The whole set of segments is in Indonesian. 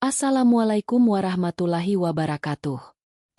Assalamualaikum warahmatullahi wabarakatuh.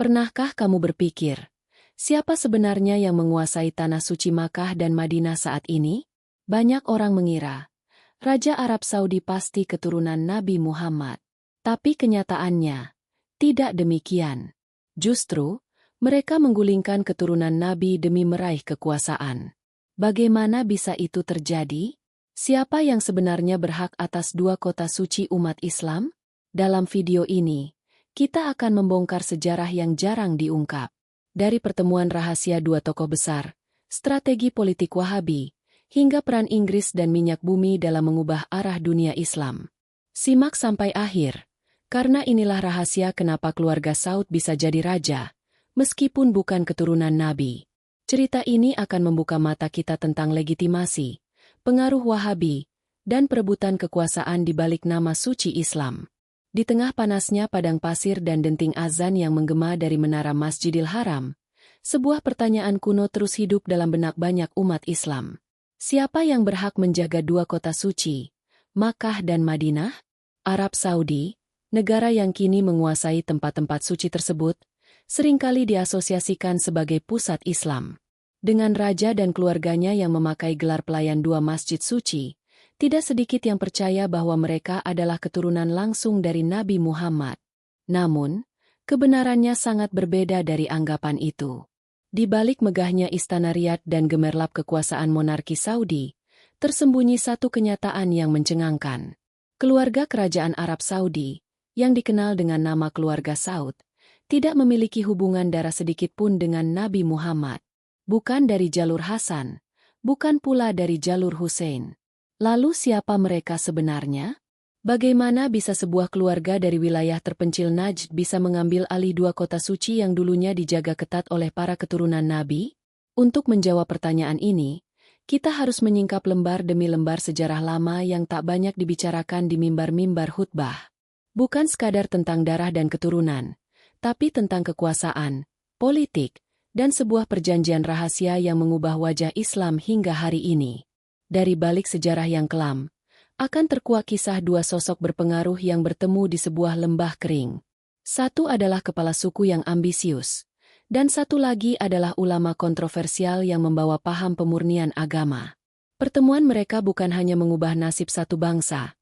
Pernahkah kamu berpikir, siapa sebenarnya yang menguasai tanah suci Makkah dan Madinah saat ini? Banyak orang mengira, Raja Arab Saudi pasti keturunan Nabi Muhammad. Tapi kenyataannya, tidak demikian. Justru, mereka menggulingkan keturunan Nabi demi meraih kekuasaan. Bagaimana bisa itu terjadi? Siapa yang sebenarnya berhak atas dua kota suci umat Islam? Dalam video ini, kita akan membongkar sejarah yang jarang diungkap. Dari pertemuan rahasia dua tokoh besar, strategi politik Wahabi, hingga peran Inggris dan minyak bumi dalam mengubah arah dunia Islam. Simak sampai akhir, karena inilah rahasia kenapa keluarga Saud bisa jadi raja, meskipun bukan keturunan Nabi. Cerita ini akan membuka mata kita tentang legitimasi, pengaruh Wahabi, dan perebutan kekuasaan di balik nama suci Islam. Di tengah panasnya padang pasir dan denting azan yang menggema dari menara Masjidil Haram, sebuah pertanyaan kuno terus hidup dalam benak banyak umat Islam. Siapa yang berhak menjaga dua kota suci, Makkah dan Madinah? Arab Saudi, negara yang kini menguasai tempat-tempat suci tersebut, seringkali diasosiasikan sebagai pusat Islam. Dengan raja dan keluarganya yang memakai gelar pelayan dua masjid suci, tidak sedikit yang percaya bahwa mereka adalah keturunan langsung dari Nabi Muhammad. Namun, kebenarannya sangat berbeda dari anggapan itu. Di balik megahnya istana Riyadh dan gemerlap kekuasaan monarki Saudi, tersembunyi satu kenyataan yang mencengangkan. Keluarga kerajaan Arab Saudi, yang dikenal dengan nama keluarga Saud, tidak memiliki hubungan darah sedikit pun dengan Nabi Muhammad. Bukan dari jalur Hasan, bukan pula dari jalur Hussein. Lalu siapa mereka sebenarnya? Bagaimana bisa sebuah keluarga dari wilayah terpencil Najd bisa mengambil alih dua kota suci yang dulunya dijaga ketat oleh para keturunan Nabi? Untuk menjawab pertanyaan ini, kita harus menyingkap lembar demi lembar sejarah lama yang tak banyak dibicarakan di mimbar-mimbar khutbah. Bukan sekadar tentang darah dan keturunan, tapi tentang kekuasaan, politik, dan sebuah perjanjian rahasia yang mengubah wajah Islam hingga hari ini. Dari balik sejarah yang kelam, akan terkuak kisah dua sosok berpengaruh yang bertemu di sebuah lembah kering. Satu adalah kepala suku yang ambisius, dan satu lagi adalah ulama kontroversial yang membawa paham pemurnian agama. Pertemuan mereka bukan hanya mengubah nasib satu bangsa,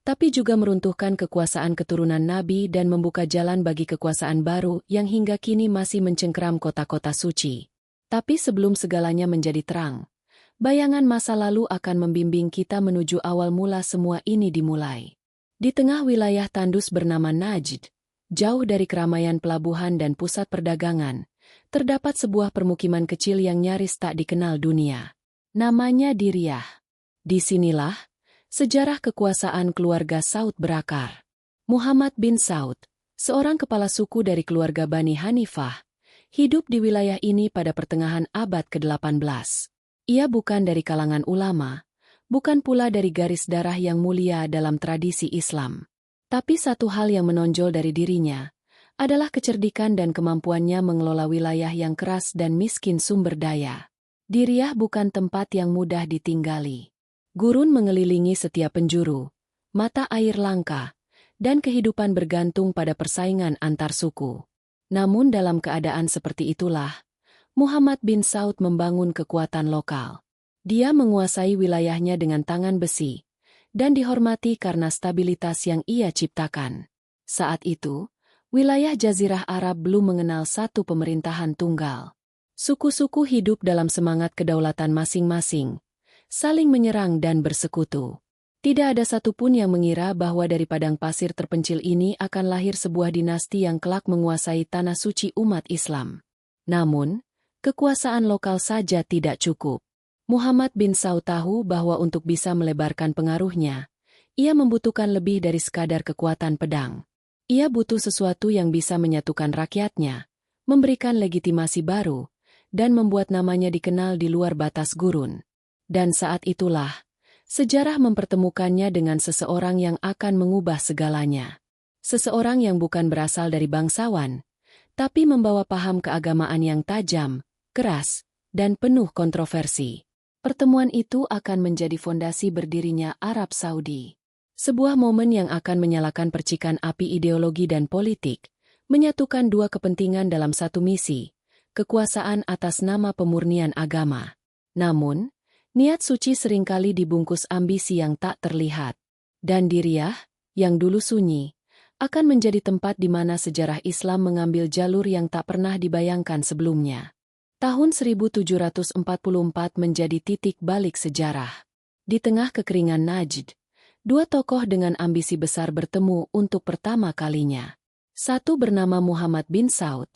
tapi juga meruntuhkan kekuasaan keturunan Nabi dan membuka jalan bagi kekuasaan baru yang hingga kini masih mencengkeram kota-kota suci. Tapi sebelum segalanya menjadi terang, bayangan masa lalu akan membimbing kita menuju awal mula semua ini dimulai. Di tengah wilayah tandus bernama Najd, jauh dari keramaian pelabuhan dan pusat perdagangan, terdapat sebuah permukiman kecil yang nyaris tak dikenal dunia. Namanya Diriyah. Disinilah sejarah kekuasaan keluarga Saud berakar. Muhammad bin Saud, seorang kepala suku dari keluarga Bani Hanifah, hidup di wilayah ini pada pertengahan abad ke-18. Ia bukan dari kalangan ulama, bukan pula dari garis darah yang mulia dalam tradisi Islam. Tapi satu hal yang menonjol dari dirinya adalah kecerdikan dan kemampuannya mengelola wilayah yang keras dan miskin sumber daya. Diriyah bukan tempat yang mudah ditinggali. Gurun mengelilingi setiap penjuru, mata air langka, dan kehidupan bergantung pada persaingan antar suku. Namun dalam keadaan seperti itulah, Muhammad bin Saud membangun kekuatan lokal. Dia menguasai wilayahnya dengan tangan besi, dan dihormati karena stabilitas yang ia ciptakan. Saat itu, wilayah Jazirah Arab belum mengenal satu pemerintahan tunggal. Suku-suku hidup dalam semangat kedaulatan masing-masing, saling menyerang dan bersekutu. Tidak ada satupun yang mengira bahwa dari padang pasir terpencil ini akan lahir sebuah dinasti yang kelak menguasai tanah suci umat Islam. Namun, kekuasaan lokal saja tidak cukup. Muhammad bin Saud tahu bahwa untuk bisa melebarkan pengaruhnya, ia membutuhkan lebih dari sekadar kekuatan pedang. Ia butuh sesuatu yang bisa menyatukan rakyatnya, memberikan legitimasi baru, dan membuat namanya dikenal di luar batas gurun. Dan saat itulah, sejarah mempertemukannya dengan seseorang yang akan mengubah segalanya. Seseorang yang bukan berasal dari bangsawan, tapi membawa paham keagamaan yang tajam, keras, dan penuh kontroversi. Pertemuan itu akan menjadi fondasi berdirinya Arab Saudi. Sebuah momen yang akan menyalakan percikan api ideologi dan politik, menyatukan dua kepentingan dalam satu misi, kekuasaan atas nama pemurnian agama. Namun, niat suci seringkali dibungkus ambisi yang tak terlihat. Dan Diriah, yang dulu sunyi, akan menjadi tempat di mana sejarah Islam mengambil jalur yang tak pernah dibayangkan sebelumnya. Tahun 1744 menjadi titik balik sejarah. Di tengah kekeringan Najd, dua tokoh dengan ambisi besar bertemu untuk pertama kalinya. Satu bernama Muhammad bin Saud,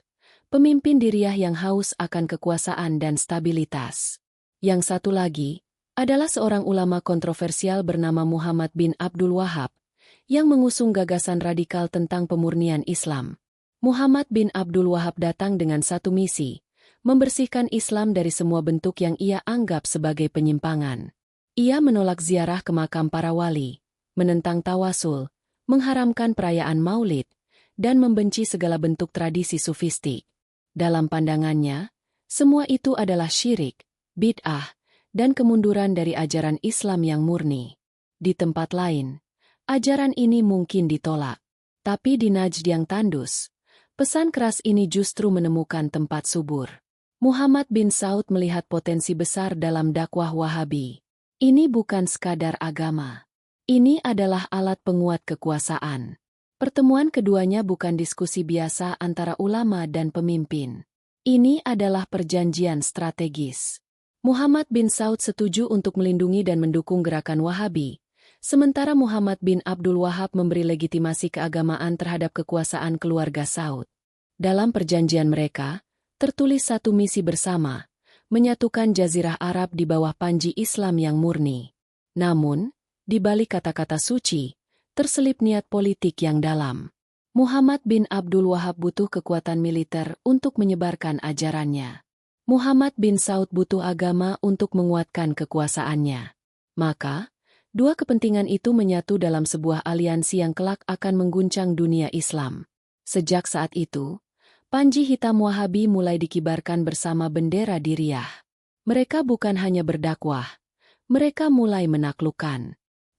pemimpin Diriah yang haus akan kekuasaan dan stabilitas. Yang satu lagi adalah seorang ulama kontroversial bernama Muhammad bin Abdul Wahab, yang mengusung gagasan radikal tentang pemurnian Islam. Muhammad bin Abdul Wahab datang dengan satu misi, membersihkan Islam dari semua bentuk yang ia anggap sebagai penyimpangan. Ia menolak ziarah ke makam para wali, menentang tawasul, mengharamkan perayaan maulid, dan membenci segala bentuk tradisi sufistik. Dalam pandangannya, semua itu adalah syirik, bid'ah, dan kemunduran dari ajaran Islam yang murni. Di tempat lain, ajaran ini mungkin ditolak. Tapi di Najd yang tandus, pesan keras ini justru menemukan tempat subur. Muhammad bin Saud melihat potensi besar dalam dakwah Wahabi. Ini bukan sekadar agama. Ini adalah alat penguat kekuasaan. Pertemuan keduanya bukan diskusi biasa antara ulama dan pemimpin. Ini adalah perjanjian strategis. Muhammad bin Saud setuju untuk melindungi dan mendukung gerakan Wahabi, sementara Muhammad bin Abdul Wahab memberi legitimasi keagamaan terhadap kekuasaan keluarga Saud. Dalam perjanjian mereka, tertulis satu misi bersama, menyatukan Jazirah Arab di bawah panji Islam yang murni. Namun, di balik kata-kata suci, terselip niat politik yang dalam. Muhammad bin Abdul Wahab butuh kekuatan militer untuk menyebarkan ajarannya. Muhammad bin Saud butuh agama untuk menguatkan kekuasaannya. Maka, dua kepentingan itu menyatu dalam sebuah aliansi yang kelak akan mengguncang dunia Islam. Sejak saat itu, panji hitam Wahabi mulai dikibarkan bersama bendera Diriah. Mereka bukan hanya berdakwah, mereka mulai menaklukkan.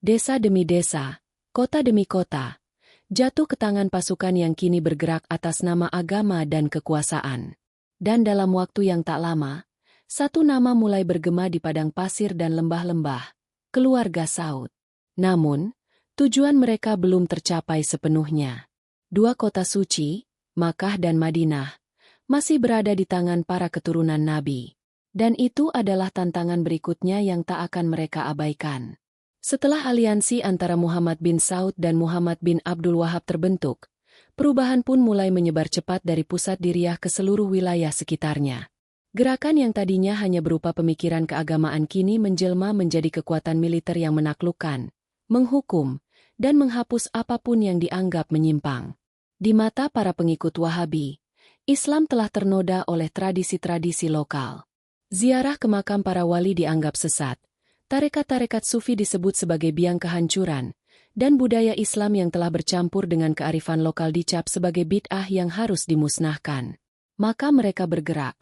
Desa demi desa, kota demi kota, jatuh ke tangan pasukan yang kini bergerak atas nama agama dan kekuasaan. Dan dalam waktu yang tak lama, satu nama mulai bergema di padang pasir dan lembah-lembah, keluarga Saud. Namun, tujuan mereka belum tercapai sepenuhnya. Dua kota suci, Makkah dan Madinah, masih berada di tangan para keturunan Nabi. Dan itu adalah tantangan berikutnya yang tak akan mereka abaikan. Setelah aliansi antara Muhammad bin Saud dan Muhammad bin Abdul Wahab terbentuk, perubahan pun mulai menyebar cepat dari pusat Diriah ke seluruh wilayah sekitarnya. Gerakan yang tadinya hanya berupa pemikiran keagamaan kini menjelma menjadi kekuatan militer yang menaklukkan, menghukum, dan menghapus apapun yang dianggap menyimpang. Di mata para pengikut Wahabi, Islam telah ternoda oleh tradisi-tradisi lokal. Ziarah ke makam para wali dianggap sesat. Tarekat-tarekat sufi disebut sebagai biang kehancuran, dan budaya Islam yang telah bercampur dengan kearifan lokal dicap sebagai bid'ah yang harus dimusnahkan. Maka mereka bergerak,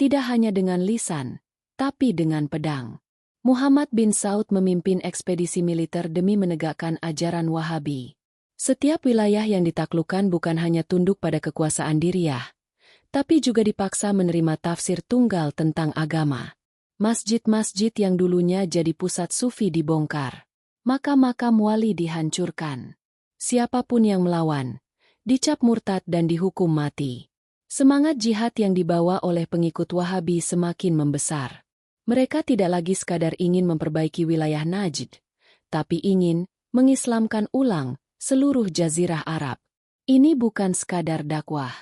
tidak hanya dengan lisan, tapi dengan pedang. Muhammad bin Saud memimpin ekspedisi militer demi menegakkan ajaran Wahabi. Setiap wilayah yang ditaklukkan bukan hanya tunduk pada kekuasaan Diriah, tapi juga dipaksa menerima tafsir tunggal tentang agama. Masjid-masjid yang dulunya jadi pusat sufi dibongkar. Makam-makam wali dihancurkan. Siapapun yang melawan, dicap murtad dan dihukum mati. Semangat jihad yang dibawa oleh pengikut Wahabi semakin membesar. Mereka tidak lagi sekadar ingin memperbaiki wilayah Najd, tapi ingin mengislamkan ulang seluruh Jazirah Arab. Ini bukan sekadar dakwah.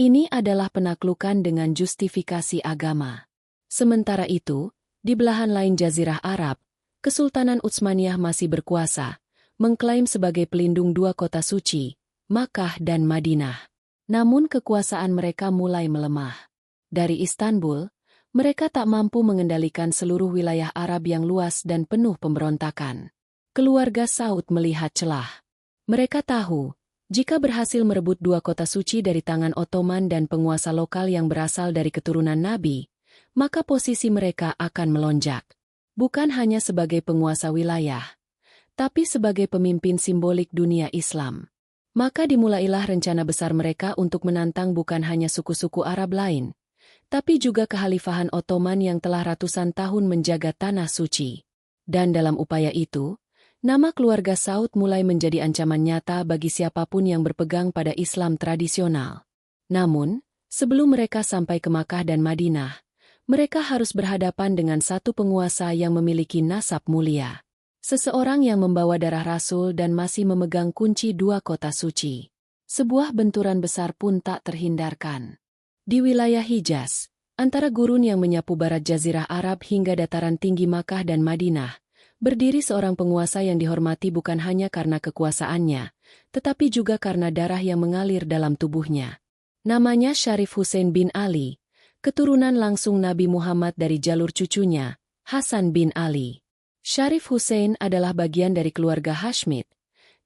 Ini adalah penaklukan dengan justifikasi agama. Sementara itu, di belahan lain Jazirah Arab, Kesultanan Utsmaniyah masih berkuasa, mengklaim sebagai pelindung dua kota suci, Makkah dan Madinah. Namun kekuasaan mereka mulai melemah. Dari Istanbul, mereka tak mampu mengendalikan seluruh wilayah Arab yang luas dan penuh pemberontakan. Keluarga Saud melihat celah. Mereka tahu, jika berhasil merebut dua kota suci dari tangan Ottoman dan penguasa lokal yang berasal dari keturunan Nabi, maka posisi mereka akan melonjak. Bukan hanya sebagai penguasa wilayah, tapi sebagai pemimpin simbolik dunia Islam. Maka dimulailah rencana besar mereka untuk menantang bukan hanya suku-suku Arab lain, tapi juga kekhalifahan Ottoman yang telah ratusan tahun menjaga tanah suci. Dan dalam upaya itu, nama keluarga Saud mulai menjadi ancaman nyata bagi siapapun yang berpegang pada Islam tradisional. Namun, sebelum mereka sampai ke Makkah dan Madinah, mereka harus berhadapan dengan satu penguasa yang memiliki nasab mulia. Seseorang yang membawa darah Rasul dan masih memegang kunci dua kota suci. Sebuah benturan besar pun tak terhindarkan. Di wilayah Hijaz, antara gurun yang menyapu barat Jazirah Arab hingga dataran tinggi Makkah dan Madinah, berdiri seorang penguasa yang dihormati bukan hanya karena kekuasaannya, tetapi juga karena darah yang mengalir dalam tubuhnya. Namanya Syarif Hussein bin Ali, keturunan langsung Nabi Muhammad dari jalur cucunya, Hasan bin Ali. Syarif Hussein adalah bagian dari keluarga Hashmid,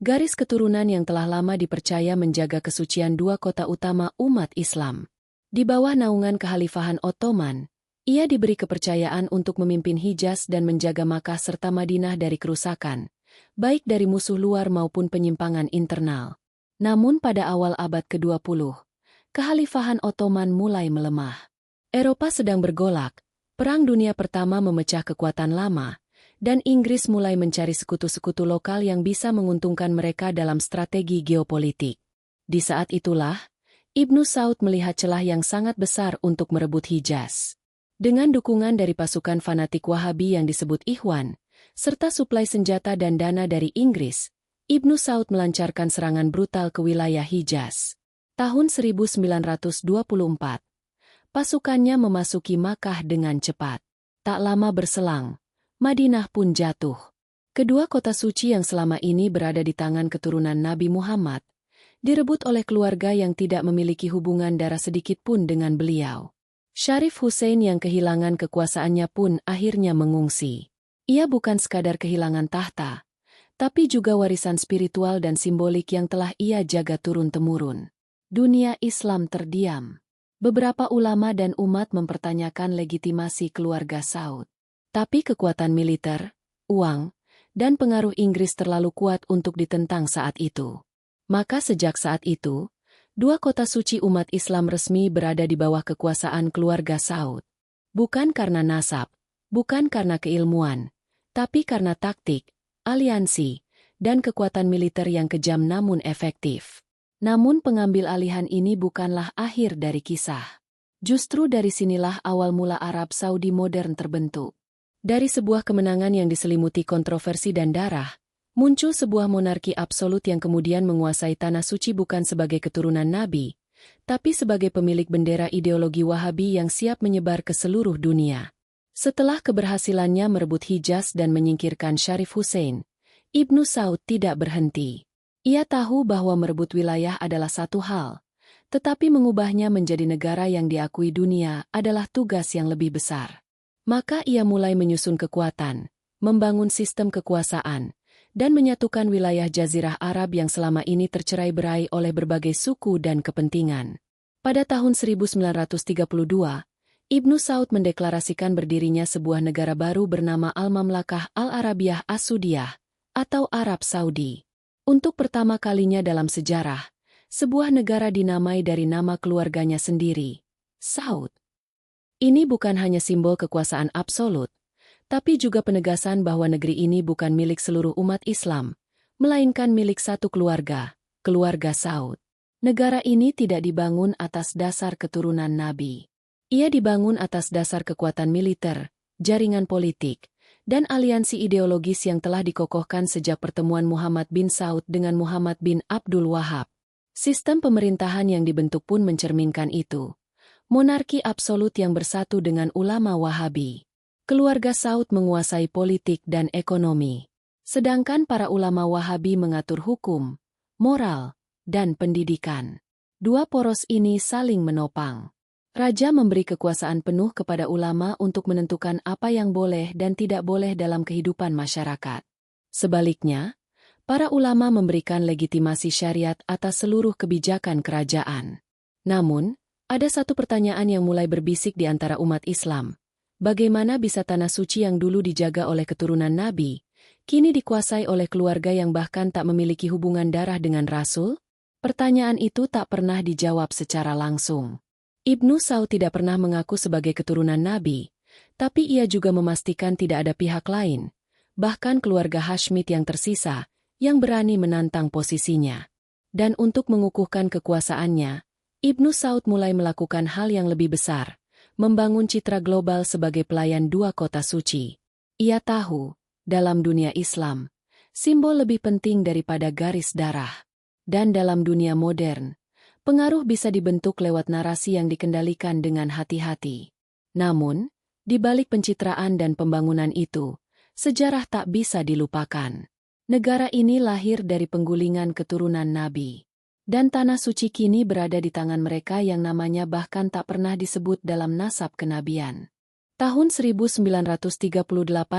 garis keturunan yang telah lama dipercaya menjaga kesucian dua kota utama umat Islam. Di bawah naungan kekhalifahan Ottoman, ia diberi kepercayaan untuk memimpin Hijaz dan menjaga Makkah serta Madinah dari kerusakan, baik dari musuh luar maupun penyimpangan internal. Namun pada awal abad ke-20, kekhalifahan Ottoman mulai melemah. Eropa sedang bergolak, Perang Dunia Pertama memecah kekuatan lama, dan Inggris mulai mencari sekutu-sekutu lokal yang bisa menguntungkan mereka dalam strategi geopolitik. Di saat itulah, Ibnu Saud melihat celah yang sangat besar untuk merebut Hijaz. Dengan dukungan dari pasukan fanatik Wahabi yang disebut Ikhwan, serta suplai senjata dan dana dari Inggris, Ibnu Saud melancarkan serangan brutal ke wilayah Hijaz. Tahun 1924, pasukannya memasuki Makkah dengan cepat. Tak lama berselang, Madinah pun jatuh. Kedua kota suci yang selama ini berada di tangan keturunan Nabi Muhammad, direbut oleh keluarga yang tidak memiliki hubungan darah sedikit pun dengan beliau. Syarif Hussein yang kehilangan kekuasaannya pun akhirnya mengungsi. Ia bukan sekadar kehilangan tahta, tapi juga warisan spiritual dan simbolik yang telah ia jaga turun-temurun. Dunia Islam terdiam. Beberapa ulama dan umat mempertanyakan legitimasi keluarga Saud. Tapi kekuatan militer, uang, dan pengaruh Inggris terlalu kuat untuk ditentang saat itu. Maka sejak saat itu, dua kota suci umat Islam resmi berada di bawah kekuasaan keluarga Saud. Bukan karena nasab, bukan karena keilmuan, tapi karena taktik, aliansi, dan kekuatan militer yang kejam namun efektif. Namun pengambil alihan ini bukanlah akhir dari kisah. Justru dari sinilah awal mula Arab Saudi modern terbentuk. Dari sebuah kemenangan yang diselimuti kontroversi dan darah, muncul sebuah monarki absolut yang kemudian menguasai tanah suci bukan sebagai keturunan Nabi, tapi sebagai pemilik bendera ideologi Wahabi yang siap menyebar ke seluruh dunia. Setelah keberhasilannya merebut Hijaz dan menyingkirkan Syarif Hussein, Ibnu Saud tidak berhenti. Ia tahu bahwa merebut wilayah adalah satu hal, tetapi mengubahnya menjadi negara yang diakui dunia adalah tugas yang lebih besar. Maka ia mulai menyusun kekuatan, membangun sistem kekuasaan, dan menyatukan wilayah Jazirah Arab yang selama ini tercerai-berai oleh berbagai suku dan kepentingan. Pada tahun 1932, Ibnu Saud mendeklarasikan berdirinya sebuah negara baru bernama Al-Mamlakah Al-Arabiyah As-Sudiyah, atau Arab Saudi. Untuk pertama kalinya dalam sejarah, sebuah negara dinamai dari nama keluarganya sendiri, Saud. Ini bukan hanya simbol kekuasaan absolut, tapi juga penegasan bahwa negeri ini bukan milik seluruh umat Islam, melainkan milik satu keluarga, keluarga Saud. Negara ini tidak dibangun atas dasar keturunan Nabi. Ia dibangun atas dasar kekuatan militer, jaringan politik, dan aliansi ideologis yang telah dikokohkan sejak pertemuan Muhammad bin Saud dengan Muhammad bin Abdul Wahab. Sistem pemerintahan yang dibentuk pun mencerminkan itu. Monarki absolut yang bersatu dengan ulama Wahabi. Keluarga Saud menguasai politik dan ekonomi. Sedangkan para ulama Wahabi mengatur hukum, moral, dan pendidikan. Dua poros ini saling menopang. Raja memberi kekuasaan penuh kepada ulama untuk menentukan apa yang boleh dan tidak boleh dalam kehidupan masyarakat. Sebaliknya, para ulama memberikan legitimasi syariat atas seluruh kebijakan kerajaan. Namun, ada satu pertanyaan yang mulai berbisik di antara umat Islam. Bagaimana bisa tanah suci yang dulu dijaga oleh keturunan Nabi, kini dikuasai oleh keluarga yang bahkan tak memiliki hubungan darah dengan Rasul? Pertanyaan itu tak pernah dijawab secara langsung. Ibnu Saud tidak pernah mengaku sebagai keturunan Nabi, tapi ia juga memastikan tidak ada pihak lain, bahkan keluarga Hashmid yang tersisa, yang berani menantang posisinya. Dan untuk mengukuhkan kekuasaannya, Ibnu Saud mulai melakukan hal yang lebih besar, membangun citra global sebagai pelayan dua kota suci. Ia tahu, dalam dunia Islam, simbol lebih penting daripada garis darah. Dan dalam dunia modern, pengaruh bisa dibentuk lewat narasi yang dikendalikan dengan hati-hati. Namun, di balik pencitraan dan pembangunan itu, sejarah tak bisa dilupakan. Negara ini lahir dari penggulingan keturunan Nabi. Dan tanah suci kini berada di tangan mereka yang namanya bahkan tak pernah disebut dalam nasab kenabian. Tahun 1938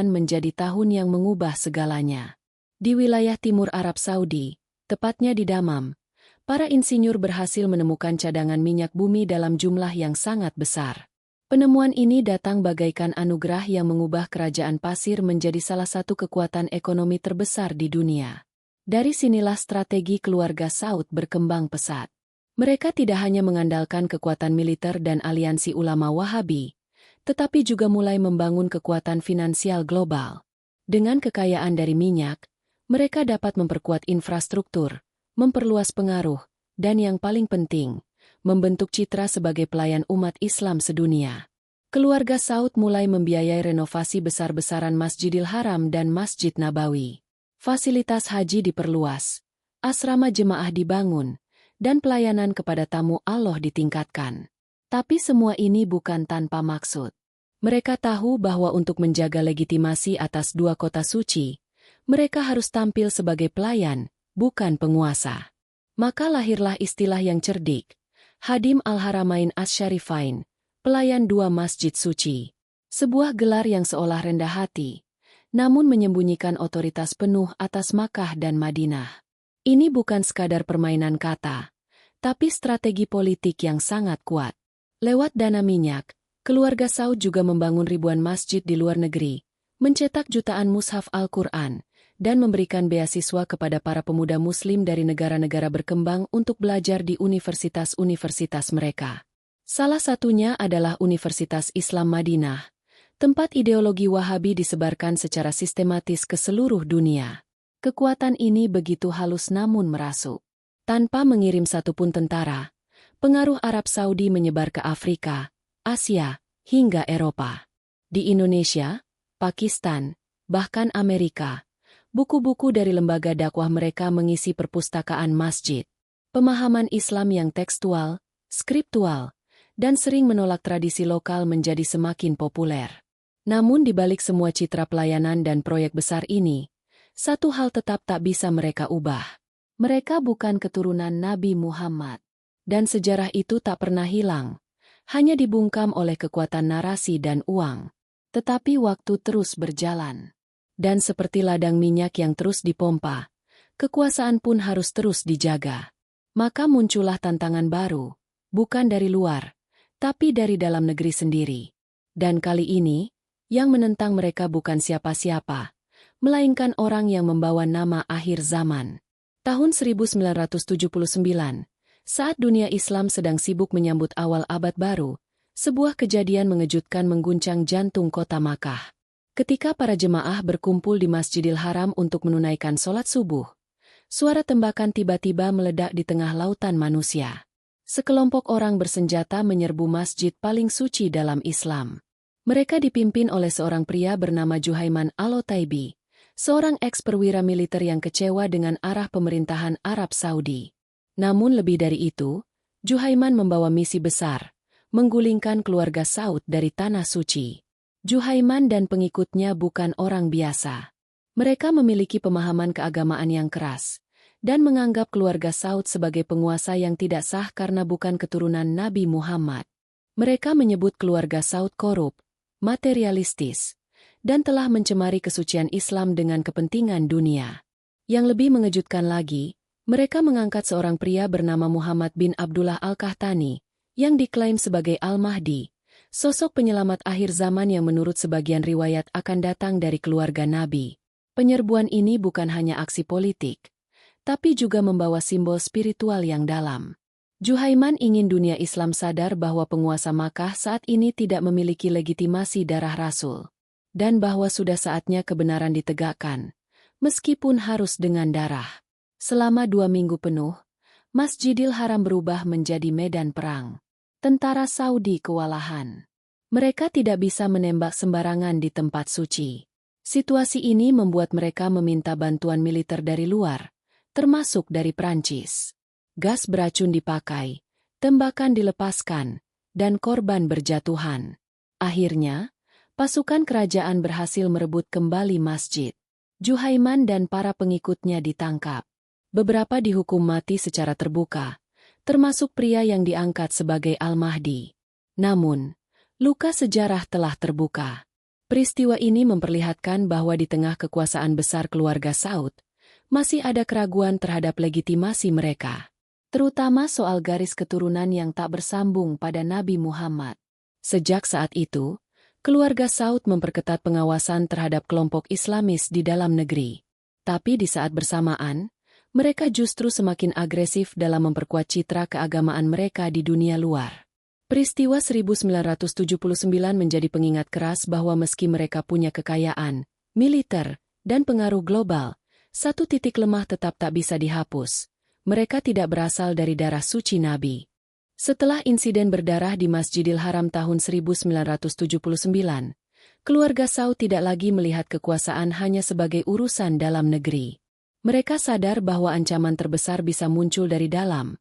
menjadi tahun yang mengubah segalanya. Di wilayah timur Arab Saudi, tepatnya di Damam, para insinyur berhasil menemukan cadangan minyak bumi dalam jumlah yang sangat besar. Penemuan ini datang bagaikan anugerah yang mengubah kerajaan pasir menjadi salah satu kekuatan ekonomi terbesar di dunia. Dari sinilah strategi keluarga Saud berkembang pesat. Mereka tidak hanya mengandalkan kekuatan militer dan aliansi ulama Wahabi, tetapi juga mulai membangun kekuatan finansial global. Dengan kekayaan dari minyak, mereka dapat memperkuat infrastruktur, memperluas pengaruh, dan yang paling penting, membentuk citra sebagai pelayan umat Islam sedunia. Keluarga Saud mulai membiayai renovasi besar-besaran Masjidil Haram dan Masjid Nabawi. Fasilitas haji diperluas, asrama jemaah dibangun, dan pelayanan kepada tamu Allah ditingkatkan. Tapi semua ini bukan tanpa maksud. Mereka tahu bahwa untuk menjaga legitimasi atas dua kota suci, mereka harus tampil sebagai pelayan, bukan penguasa. Maka lahirlah istilah yang cerdik, Hadim Al-Haramain Asy-Syarifain, pelayan dua masjid suci. Sebuah gelar yang seolah rendah hati, namun menyembunyikan otoritas penuh atas Makkah dan Madinah. Ini bukan sekadar permainan kata, tapi strategi politik yang sangat kuat. Lewat dana minyak, keluarga Saud juga membangun ribuan masjid di luar negeri, mencetak jutaan mushaf Al-Quran, dan memberikan beasiswa kepada para pemuda Muslim dari negara-negara berkembang untuk belajar di universitas-universitas mereka. Salah satunya adalah Universitas Islam Madinah, tempat ideologi Wahabi disebarkan secara sistematis ke seluruh dunia. Kekuatan ini begitu halus namun merasuk. Tanpa mengirim satupun tentara, pengaruh Arab Saudi menyebar ke Afrika, Asia, hingga Eropa. Di Indonesia, Pakistan, bahkan Amerika, buku-buku dari lembaga dakwah mereka mengisi perpustakaan masjid. Pemahaman Islam yang tekstual, skriptual, dan sering menolak tradisi lokal menjadi semakin populer. Namun di balik semua citra pelayanan dan proyek besar ini, satu hal tetap tak bisa mereka ubah. Mereka bukan keturunan Nabi Muhammad. Dan sejarah itu tak pernah hilang, hanya dibungkam oleh kekuatan narasi dan uang. Tetapi waktu terus berjalan. Dan seperti ladang minyak yang terus dipompa, kekuasaan pun harus terus dijaga. Maka muncullah tantangan baru, bukan dari luar, tapi dari dalam negeri sendiri. Dan kali ini, yang menentang mereka bukan siapa-siapa, melainkan orang yang membawa nama akhir zaman. Tahun 1979, saat dunia Islam sedang sibuk menyambut awal abad baru, sebuah kejadian mengejutkan mengguncang jantung kota Makkah. Ketika para jemaah berkumpul di Masjidil Haram untuk menunaikan sholat subuh, suara tembakan tiba-tiba meledak di tengah lautan manusia. Sekelompok orang bersenjata menyerbu masjid paling suci dalam Islam. Mereka dipimpin oleh seorang pria bernama Juhaiman Al-Otaibi, seorang eks-perwira militer yang kecewa dengan arah pemerintahan Arab Saudi. Namun lebih dari itu, Juhaiman membawa misi besar, menggulingkan keluarga Saud dari tanah suci. Juhaiman dan pengikutnya bukan orang biasa. Mereka memiliki pemahaman keagamaan yang keras, dan menganggap keluarga Saud sebagai penguasa yang tidak sah karena bukan keturunan Nabi Muhammad. Mereka menyebut keluarga Saud korup, materialistis, dan telah mencemari kesucian Islam dengan kepentingan dunia. Yang lebih mengejutkan lagi, mereka mengangkat seorang pria bernama Muhammad bin Abdullah Al-Qahtani, yang diklaim sebagai Al-Mahdi, sosok penyelamat akhir zaman yang menurut sebagian riwayat akan datang dari keluarga Nabi. Penyerbuan ini bukan hanya aksi politik, tapi juga membawa simbol spiritual yang dalam. Juhaiman ingin dunia Islam sadar bahwa penguasa Makkah saat ini tidak memiliki legitimasi darah Rasul, dan bahwa sudah saatnya kebenaran ditegakkan, meskipun harus dengan darah. Selama 2 minggu penuh, Masjidil Haram berubah menjadi medan perang. Tentara Saudi kewalahan. Mereka tidak bisa menembak sembarangan di tempat suci. Situasi ini membuat mereka meminta bantuan militer dari luar, termasuk dari Prancis. Gas beracun dipakai, tembakan dilepaskan, dan korban berjatuhan. Akhirnya, pasukan kerajaan berhasil merebut kembali masjid. Juhaiman dan para pengikutnya ditangkap. Beberapa dihukum mati secara terbuka, termasuk pria yang diangkat sebagai Al-Mahdi. Namun, luka sejarah telah terbuka. Peristiwa ini memperlihatkan bahwa di tengah kekuasaan besar keluarga Saud, masih ada keraguan terhadap legitimasi mereka, terutama soal garis keturunan yang tak bersambung pada Nabi Muhammad. Sejak saat itu, keluarga Saud memperketat pengawasan terhadap kelompok Islamis di dalam negeri. Tapi di saat bersamaan, mereka justru semakin agresif dalam memperkuat citra keagamaan mereka di dunia luar. Peristiwa 1979 menjadi pengingat keras bahwa meski mereka punya kekayaan, militer, dan pengaruh global, satu titik lemah tetap tak bisa dihapus. Mereka tidak berasal dari darah suci Nabi. Setelah insiden berdarah di Masjidil Haram tahun 1979, keluarga Saud tidak lagi melihat kekuasaan hanya sebagai urusan dalam negeri. Mereka sadar bahwa ancaman terbesar bisa muncul dari dalam,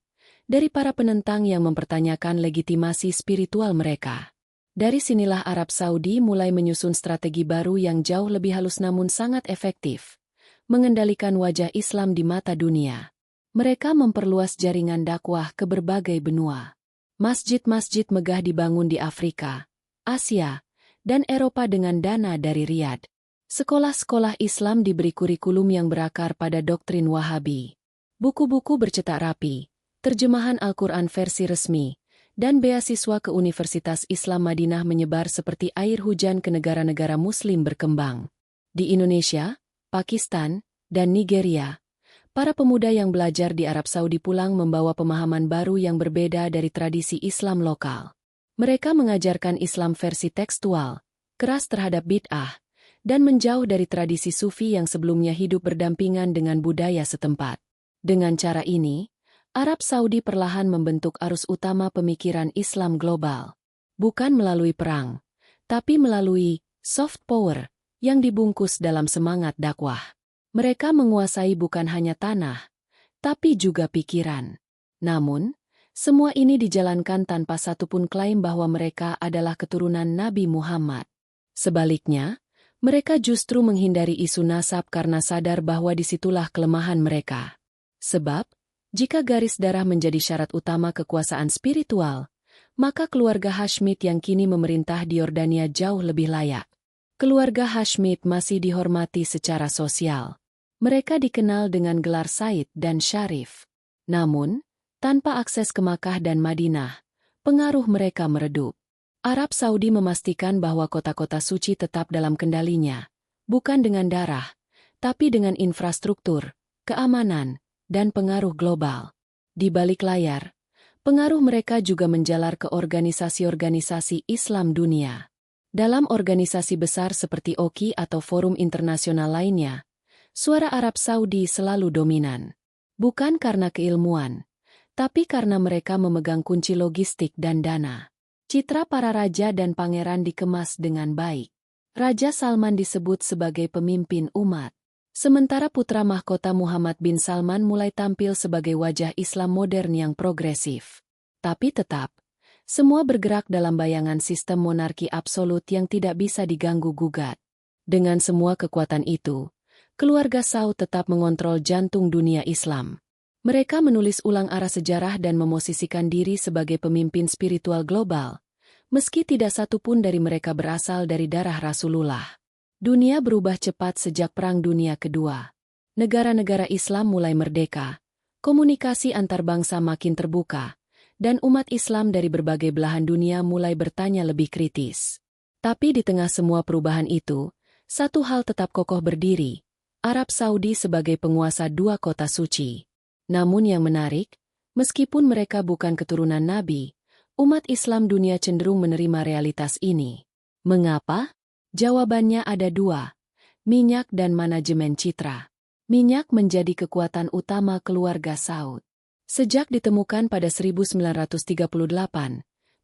dari para penentang yang mempertanyakan legitimasi spiritual mereka. Dari sinilah Arab Saudi mulai menyusun strategi baru yang jauh lebih halus namun sangat efektif, mengendalikan wajah Islam di mata dunia. Mereka memperluas jaringan dakwah ke berbagai benua. Masjid-masjid megah dibangun di Afrika, Asia, dan Eropa dengan dana dari Riyadh. Sekolah-sekolah Islam diberi kurikulum yang berakar pada doktrin Wahabi. Buku-buku bercetak rapi, terjemahan Al-Quran versi resmi, dan beasiswa ke Universitas Islam Madinah menyebar seperti air hujan ke negara-negara Muslim berkembang. Di Indonesia, Pakistan, dan Nigeria, para pemuda yang belajar di Arab Saudi pulang membawa pemahaman baru yang berbeda dari tradisi Islam lokal. Mereka mengajarkan Islam versi tekstual, keras terhadap bid'ah, dan menjauh dari tradisi sufi yang sebelumnya hidup berdampingan dengan budaya setempat. Dengan cara ini, Arab Saudi perlahan membentuk arus utama pemikiran Islam global. Bukan melalui perang, tapi melalui soft power yang dibungkus dalam semangat dakwah. Mereka menguasai bukan hanya tanah, tapi juga pikiran. Namun, semua ini dijalankan tanpa satupun klaim bahwa mereka adalah keturunan Nabi Muhammad. Sebaliknya, mereka justru menghindari isu nasab karena sadar bahwa disitulah kelemahan mereka. Sebab, jika garis darah menjadi syarat utama kekuasaan spiritual, maka keluarga Hashmid yang kini memerintah di Yordania jauh lebih layak. Keluarga Hashmid masih dihormati secara sosial. Mereka dikenal dengan gelar Said dan Syarif. Namun, tanpa akses ke Makkah dan Madinah, pengaruh mereka meredup. Arab Saudi memastikan bahwa kota-kota suci tetap dalam kendalinya, bukan dengan darah, tapi dengan infrastruktur, keamanan, dan pengaruh global. Di balik layar, pengaruh mereka juga menjalar ke organisasi-organisasi Islam dunia. Dalam organisasi besar seperti OKI atau forum internasional lainnya, suara Arab Saudi selalu dominan. Bukan karena keilmuan, tapi karena mereka memegang kunci logistik dan dana. Citra para raja dan pangeran dikemas dengan baik. Raja Salman disebut sebagai pemimpin umat. Sementara putra mahkota Muhammad bin Salman mulai tampil sebagai wajah Islam modern yang progresif. Tapi tetap, semua bergerak dalam bayangan sistem monarki absolut yang tidak bisa diganggu-gugat. Dengan semua kekuatan itu, keluarga Saud tetap mengontrol jantung dunia Islam. Mereka menulis ulang arah sejarah dan memosisikan diri sebagai pemimpin spiritual global, meski tidak satu pun dari mereka berasal dari darah Rasulullah. Dunia berubah cepat sejak Perang Dunia Kedua. Negara-negara Islam mulai merdeka, komunikasi antar bangsa makin terbuka, dan umat Islam dari berbagai belahan dunia mulai bertanya lebih kritis. Tapi di tengah semua perubahan itu, satu hal tetap kokoh berdiri, Arab Saudi sebagai penguasa dua kota suci. Namun yang menarik, meskipun mereka bukan keturunan Nabi, umat Islam dunia cenderung menerima realitas ini. Mengapa? Jawabannya ada dua, minyak dan manajemen citra. Minyak menjadi kekuatan utama keluarga Saud. Sejak ditemukan pada 1938,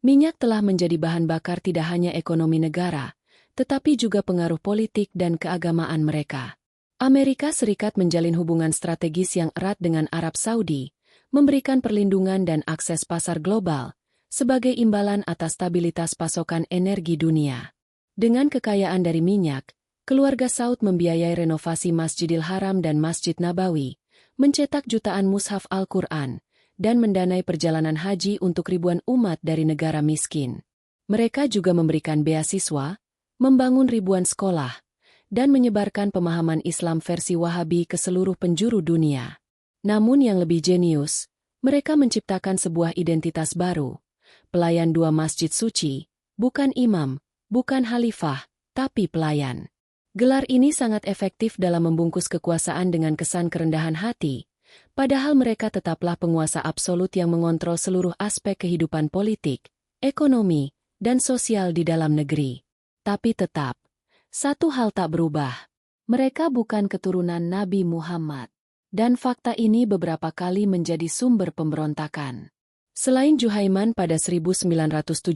minyak telah menjadi bahan bakar tidak hanya ekonomi negara, tetapi juga pengaruh politik dan keagamaan mereka. Amerika Serikat menjalin hubungan strategis yang erat dengan Arab Saudi, memberikan perlindungan dan akses pasar global, sebagai imbalan atas stabilitas pasokan energi dunia. Dengan kekayaan dari minyak, keluarga Saud membiayai renovasi Masjidil Haram dan Masjid Nabawi, mencetak jutaan mushaf Al-Quran, dan mendanai perjalanan haji untuk ribuan umat dari negara miskin. Mereka juga memberikan beasiswa, membangun ribuan sekolah, dan menyebarkan pemahaman Islam versi Wahabi ke seluruh penjuru dunia. Namun yang lebih jenius, mereka menciptakan sebuah identitas baru, pelayan dua masjid suci, bukan imam, bukan khalifah, tapi pelayan. Gelar ini sangat efektif dalam membungkus kekuasaan dengan kesan kerendahan hati, padahal mereka tetaplah penguasa absolut yang mengontrol seluruh aspek kehidupan politik, ekonomi, dan sosial di dalam negeri. Tapi tetap, satu hal tak berubah. Mereka bukan keturunan Nabi Muhammad. Dan fakta ini beberapa kali menjadi sumber pemberontakan. Selain Juhaiman pada 1979,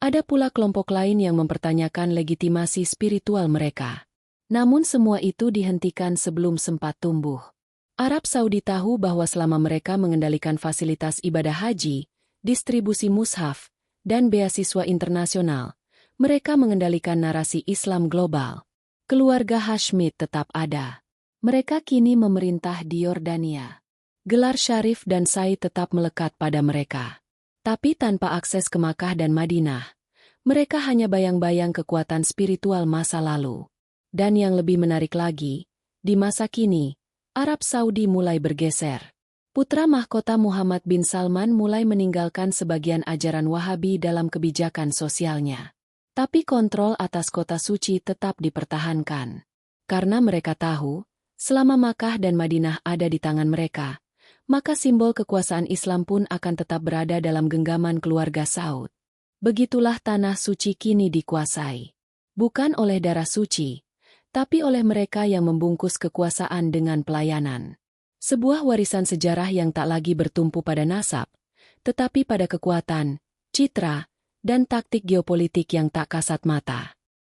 ada pula kelompok lain yang mempertanyakan legitimasi spiritual mereka. Namun semua itu dihentikan sebelum sempat tumbuh. Arab Saudi tahu bahwa selama mereka mengendalikan fasilitas ibadah haji, distribusi mushaf, dan beasiswa internasional, mereka mengendalikan narasi Islam global. Keluarga Hashmid tetap ada. Mereka kini memerintah di Yordania. Gelar Syarif dan Said tetap melekat pada mereka. Tapi tanpa akses ke Makkah dan Madinah, mereka hanya bayang-bayang kekuatan spiritual masa lalu. Dan yang lebih menarik lagi, di masa kini, Arab Saudi mulai bergeser. Putra mahkota Muhammad bin Salman mulai meninggalkan sebagian ajaran Wahabi dalam kebijakan sosialnya. Tapi kontrol atas kota suci tetap dipertahankan. Karena mereka tahu, selama Makkah dan Madinah ada di tangan mereka, maka simbol kekuasaan Islam pun akan tetap berada dalam genggaman keluarga Saud. Begitulah tanah suci kini dikuasai. Bukan oleh darah suci, tapi oleh mereka yang membungkus kekuasaan dengan pelayanan. Sebuah warisan sejarah yang tak lagi bertumpu pada nasab, tetapi pada kekuatan, citra, dan taktik geopolitik yang tak kasat mata.